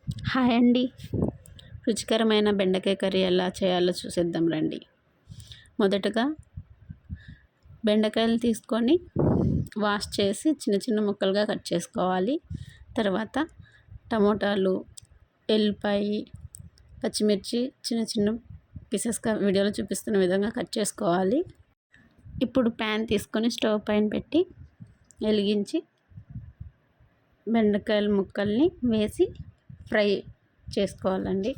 Hi అండి. రుచికరమైన బెండకాయ కర్రీ ఎలా చేయాలో చూసేద్దాం రండి. మొదటగా బెండకాయలు తీసుకొని వాష్ చేసి చిన్న చిన్న ముక్కలుగా కట్ చేసుకోవాలి. తర్వాత టమోటాలు, ఎల్లిపాయి, పచ్చిమిర్చి చిన్న చిన్న పీసెస్గా వీడియోలో చూపిస్తున్న విధంగా కట్ చేసుకోవాలి. ఇప్పుడు ప్యాన్ తీసుకొని స్టవ్ పైన పెట్టి వెలిగించి బెండకాయల ముక్కల్ని వేసి ఫ్రై చేసుకోవాలండి.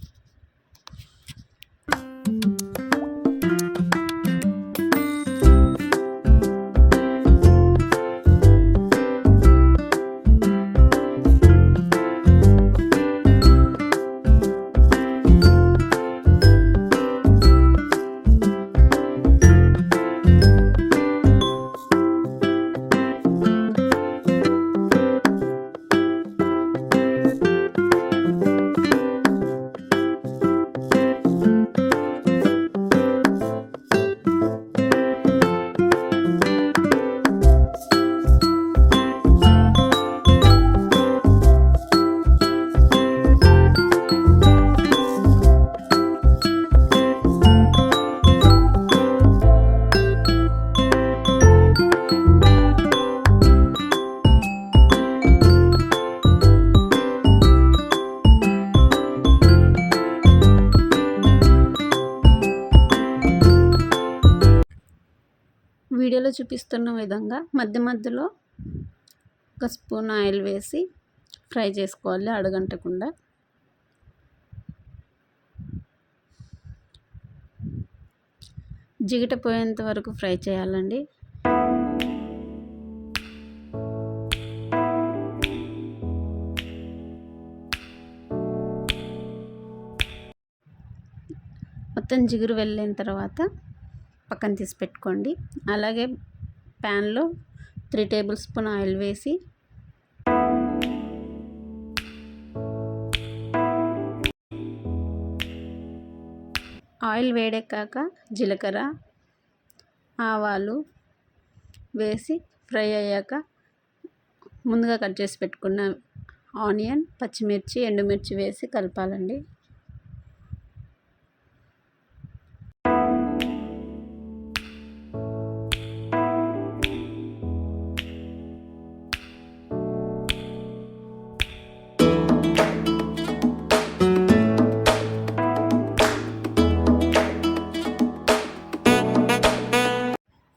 వీడియోలో చూపిస్తున్న విధంగా మధ్య మధ్యలో ఒక స్పూన్ ఆయిల్ వేసి ఫ్రై చేసుకోవాలి అడుగంటకుండా. జిగట పోయేంత వరకు ఫ్రై చేయాలండి. మొత్తం జిగురు వెళ్ళిన తర్వాత పక్కన తీసి పెట్టుకోండి. అలాగే ప్యాన్లో 3 టేబుల్ స్పూన్ ఆయిల్ వేసి ఆయిల్ వేడెక్కాక జీలకర్ర, ఆవాలు వేసి ఫ్రై అయ్యాక ముందుగా కట్ చేసి పెట్టుకున్న ఆనియన్, పచ్చిమిర్చి, ఎండుమిర్చి వేసి కలపాలండి.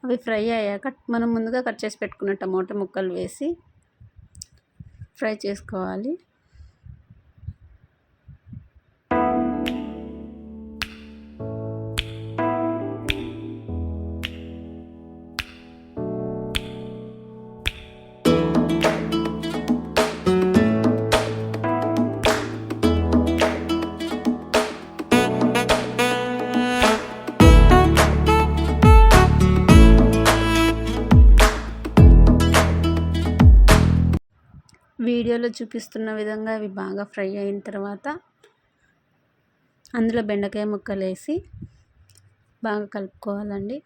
అవి ఫ్రై అయ్యాక మనం ముందుగా కట్ చేసి పెట్టుకున్న టమోటా ముక్కలు వేసి ఫ్రై చేసుకోవాలి. వీడియోలో చూపిస్తున్న విధంగా అవి బాగా ఫ్రై అయిన తర్వాత అందులో బెండకాయ ముక్కలు వేసి బాగా కలుపుకోవాలండి.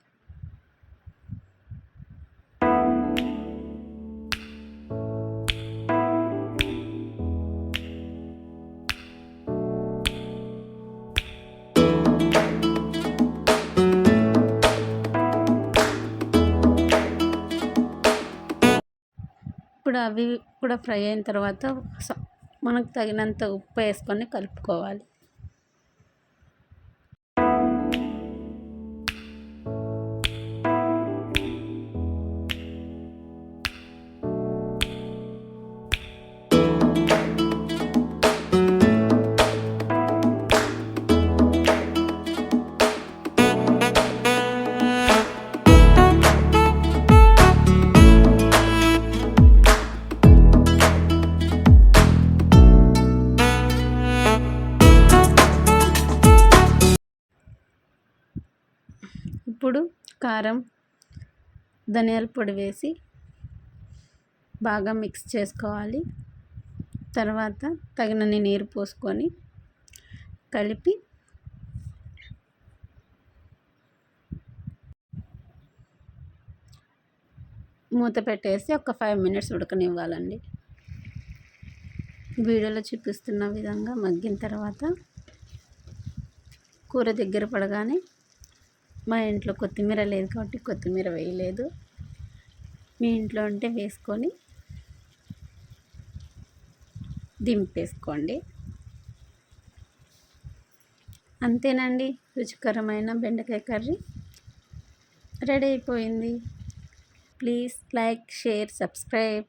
ఇప్పుడు అవి కూడా ఫ్రై అయిన తర్వాత మనకు తగినంత ఉప్పు వేసుకొని కలుపుకోవాలి. ఇప్పుడు కారం, ధనియాల పొడి వేసి బాగా మిక్స్ చేసుకోవాలి. తర్వాత తగినన్ని నీరు పోసుకొని కలిపి మూత పెట్టేసి ఒక 5 మినిట్స్ ఉడకనివ్వాలండి. వీడియోలో చూపిస్తున్న విధంగా మగ్గిన తర్వాత కూర దగ్గర పడగానే, మా ఇంట్లో కొత్తిమీర లేదు కాబట్టి కొత్తిమీర వేయలేదు. మీ ఇంట్లో ఉంటే వేసుకొని దింపేసుకోండి. అంతేనండి, రుచికరమైన బెండకాయ కర్రీ రెడీ అయిపోయింది. Please like, share, subscribe.